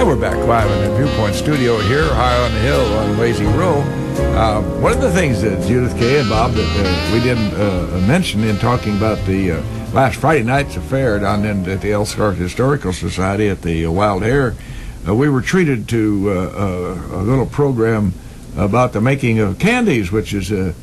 And we're back live in the Viewpoint studio here, high on the hill on Lazy Row. One of the things that Judith Kay and Bob that we didn't mention in talking about the last Friday night's affair down at the Elkhart Historical Society at the Wild Hare, we were treated to a little program about the making of candies, which is a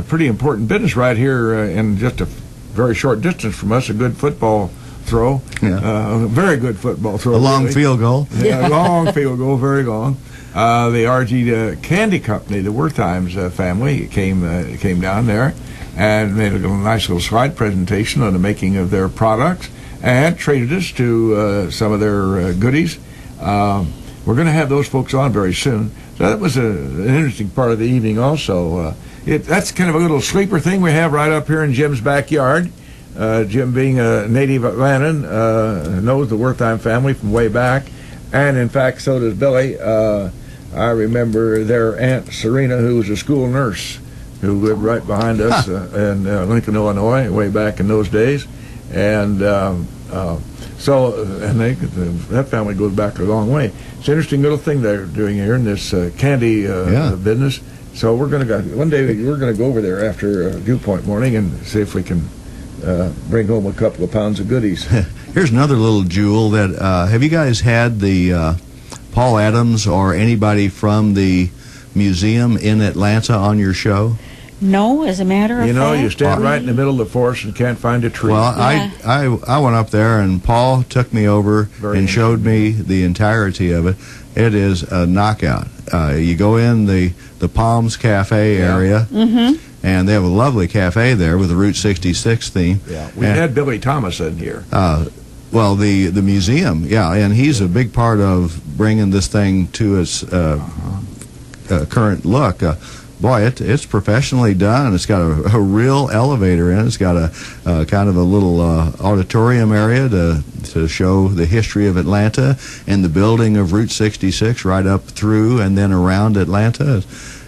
pretty important business right here in just a very short distance from us, a good football throw. Yeah. Very good football throw. A long field goal. Yeah, a long field goal, very long. The RG Candy Company, the Wertheims family, came down there and made a nice little slide presentation on the making of their products and treated us to some of their goodies. We're going to have those folks on very soon. So that was an interesting part of the evening also. That's kind of a little sleeper thing we have right up here in Jim's backyard. Jim, being a native Atlantan, knows the Wertheim family from way back, and in fact so does Billy. I remember their Aunt Serena, who was a school nurse, who lived right behind us in Lincoln, Illinois, way back in those days. And that family goes back a long way. It's an interesting little thing they're doing here in this candy business. So we're going to one day we're going to go over there after Viewpoint morning and see if we can bring home a couple of pounds of goodies. Here's another little jewel that have you guys had the Paul Adams or anybody from the museum in Atlanta on your show? No, as a matter of fact. You stand right in the middle of the forest and can't find a tree. Well, yeah. I went up there, and Paul took me over and showed me the entirety of it. It is a knockout. You go in the Palms Cafe area, and they have a lovely cafe there with a Route 66 theme. Yeah, we had Billy Thomas in here. Well, the museum, and he's a big part of bringing this thing to its current look. Boy, it's professionally done. It's got a real elevator in it. It's got a kind of a little auditorium area to show the history of Atlanta and the building of Route 66 right up through and then around Atlanta.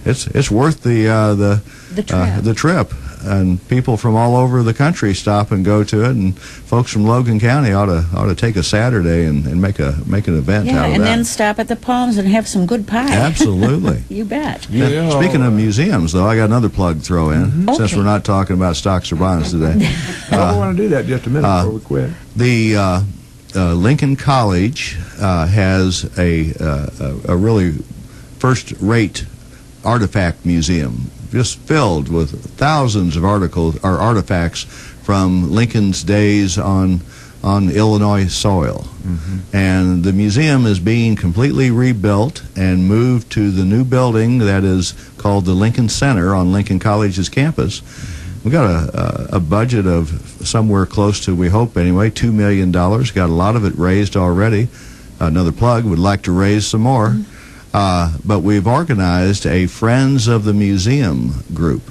It's worth the trip. And people from all over the country stop and go to it, and folks from Logan County ought to take a Saturday and make an event out of that. And then stop at the Palms and have some good pie. Absolutely. You bet. Yeah. Speaking of museums, though, I got another plug to throw in, since we're not talking about stocks or bonds today. I want to do that just a minute before we quit. The Lincoln College has a really first-rate artifact museum, just filled with thousands of artifacts from Lincoln's days on Illinois soil. And the museum is being completely rebuilt and moved to the new building that is called the Lincoln Center on Lincoln College's campus. We've got a budget of somewhere close to, we hope anyway, $2 million. Got a lot of it raised already. Another plug, would like to raise some more. But we've organized a Friends of the Museum group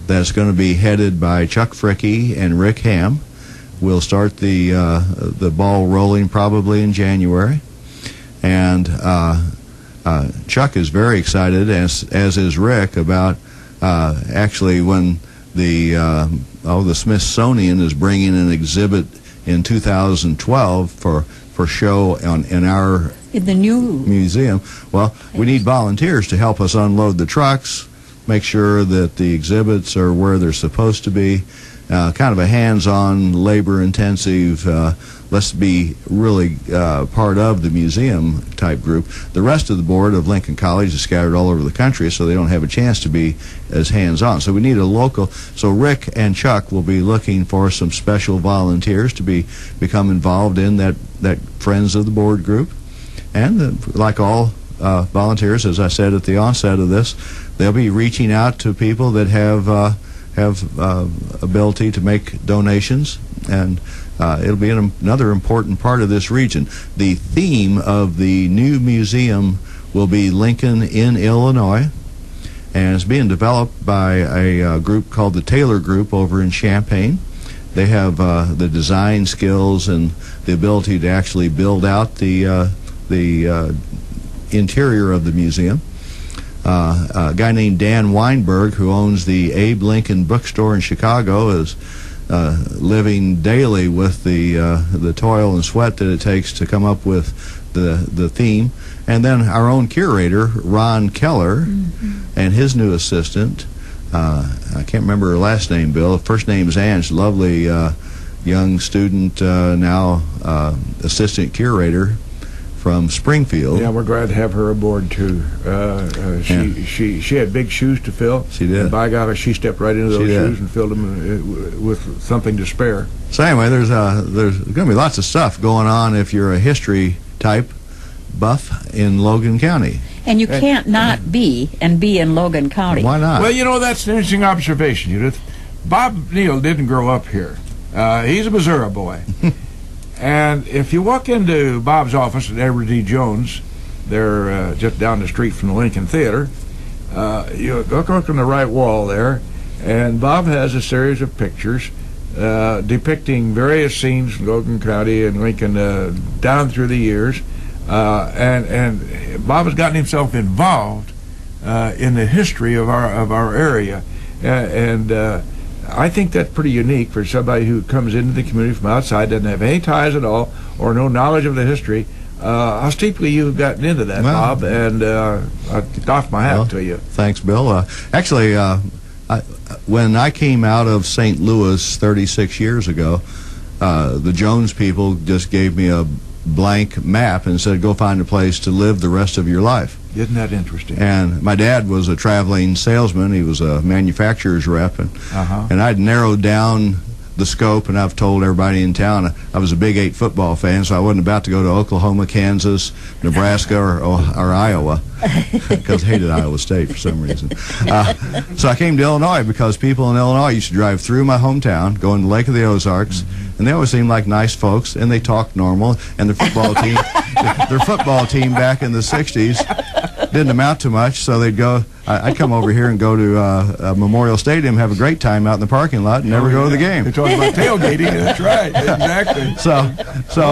that's going to be headed by Chuck Fricke and Rick Ham. We'll start the ball rolling probably in January. And Chuck is very excited, as is Rick, about actually when the Smithsonian is bringing an exhibit in 2012 for show in the new museum. Well, we need volunteers to help us unload the trucks, make sure that the exhibits are where they're supposed to be. Kind of a hands-on, labor-intensive, let's be really part of the museum type group. The rest of the board of Lincoln College is scattered all over the country, so they don't have a chance to be as hands-on. So we need a local. So Rick and Chuck will be looking for some special volunteers to become involved in that Friends of the Board group. And like all volunteers, as I said at the onset of this, they'll be reaching out to people that have ability to make donations, and it'll be another important part of this region. The theme of the new museum will be Lincoln in Illinois, and it's being developed by a group called the Taylor Group over in Champaign. They have the design skills and the ability to actually build out the interior of the museum. A guy named Dan Weinberg, who owns the Abe Lincoln bookstore in Chicago, is living daily with the toil and sweat that it takes to come up with the theme. And then our own curator, Ron Keller, and his new assistant, I can't remember her last name, Bill. First name is Ange, lovely young student, now assistant curator from Springfield. Yeah, we're glad to have her aboard too. She had big shoes to fill. She did. And by God, she stepped right into those shoes and filled them with something to spare. So anyway, there's going to be lots of stuff going on if you're a history type buff in Logan County. And you can't not be in Logan County. Why not? Well, you know, that's an interesting observation, Judith. Bob Neal didn't grow up here. He's a Missouri boy. And if you walk into Bob's office at Edward D. Jones, they're just down the street from the Lincoln Theater, you look on the right wall there, and Bob has a series of pictures depicting various scenes in Logan County and Lincoln down through the years. And Bob has gotten himself involved in the history of our area, and I think that's pretty unique for somebody who comes into the community from outside, doesn't have any ties at all or no knowledge of the history. How steeply you've gotten into that, Bob, and I doff my hat to you. Thanks, Bill. Actually, when I came out of St. Louis 36 years ago, the Jones people just gave me a blank map and said, go find a place to live the rest of your life. Isn't that interesting? And my dad was a traveling salesman. He was a manufacturer's rep, and I'd narrowed down the scope, and I've told everybody in town I was a Big 8 football fan, so I wasn't about to go to Oklahoma, Kansas, Nebraska, or Iowa, because I hated Iowa State for some reason. So I came to Illinois because people in Illinois used to drive through my hometown, go into Lake of the Ozarks, and they always seemed like nice folks, and they talked normal, and their football team, their football team back in the 60s didn't amount to much, so they'd go, I'd come over here and go to Memorial Stadium, have a great time out in the parking lot, and never go to the game. You're talking about tailgating, that's right, exactly. So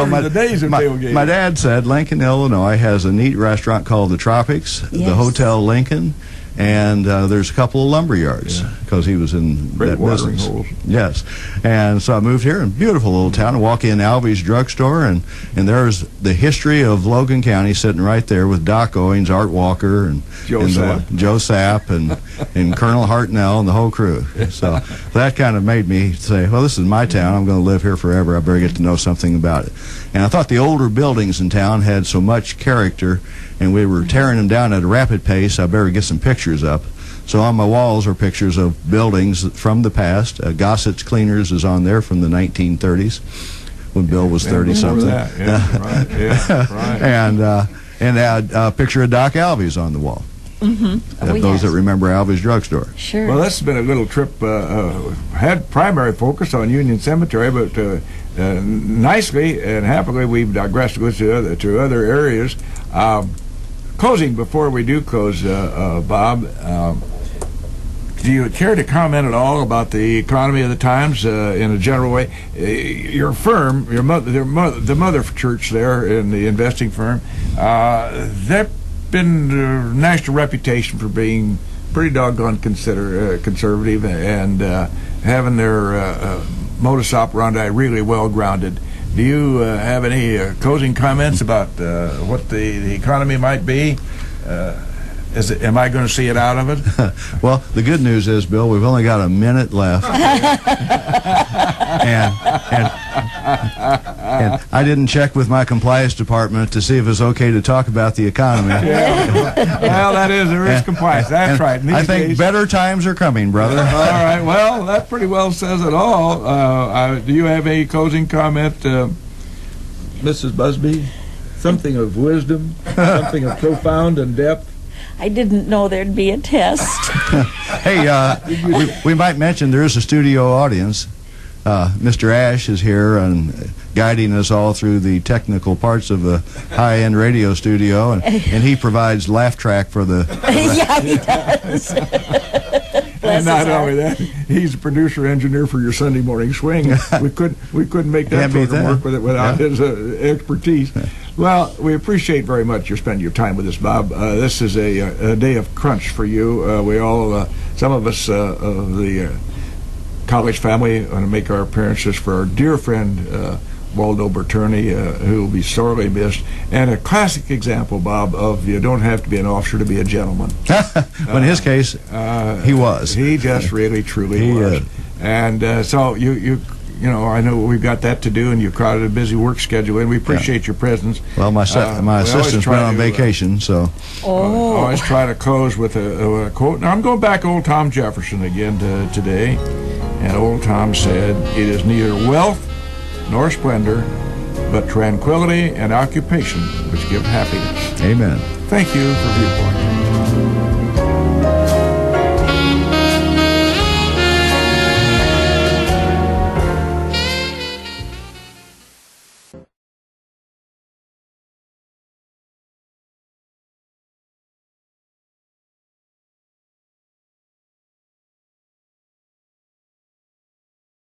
the days of tailgating. My dad said Lincoln, Illinois has a neat restaurant called the Tropics, the Hotel Lincoln, and there's a couple of lumber yards, because he was in that business. Holes. Yes. And so I moved here, in a beautiful little town. I walk in Alvy's drugstore, and there's the history of Logan County sitting right there with Doc Owings, Art Walker, and Joe Sapp, and Colonel Hartnell, and the whole crew. So that kind of made me say, well, this is my town. I'm going to live here forever. I better get to know something about it. And I thought the older buildings in town had so much character, and we were tearing them down at a rapid pace. I better get some pictures up. So on my walls are pictures of buildings from the past. Gossett's Cleaners is on there from the 1930s, when Bill was 30-something. And a picture of Doc Alvy's on the wall. Those that remember Alvy's drugstore. Sure. Well, this has been a little trip. Had primary focus on Union Cemetery, but nicely and happily we've digressed to other areas. Closing, before we do close, Bob, do you care to comment at all about the economy of the times in a general way? Your firm, the mother church there in the investing firm, they've been a national reputation for being pretty doggone conservative and having their modus operandi really well grounded. Do you have any closing comments about what the economy might be? Am I going to see it out of it? Well, the good news is, Bill, we've only got a minute left. and I didn't check with my compliance department to see if it's okay to talk about the economy. Well, there is compliance. That's right. I think better times are coming, brother. All right. Well, that pretty well says it all. Do you have any closing comment, Mrs. Busby? Something of wisdom, something of profound and depth? I didn't know there'd be a test. Hey, we might mention there is a studio audience. Mr. Ash is here and guiding us all through the technical parts of a high-end radio studio, and he provides laugh track for the... Yeah, he does. And not only that, he's a producer engineer for your Sunday morning swing. We couldn't make that program work with it without his expertise. Well, we appreciate very much you spending your time with us, Bob. This is a day of crunch for you. We all, some of us, the college family. Want to make our appearances for our dear friend Waldo Bertoni, who will be sorely missed, and a classic example, Bob, of you don't have to be an officer to be a gentleman. But in his case, he was. He just really, truly was. And so you know, I know we've got that to do, and you've got a busy work schedule, and we appreciate your presence. Well, my assistant's been on vacation, so. I always try to close with a quote. Now, I'm going back to old Tom Jefferson again today, and old Tom said, "It is neither wealth nor splendor, but tranquility and occupation which give happiness." Amen. Thank you for Viewpoint.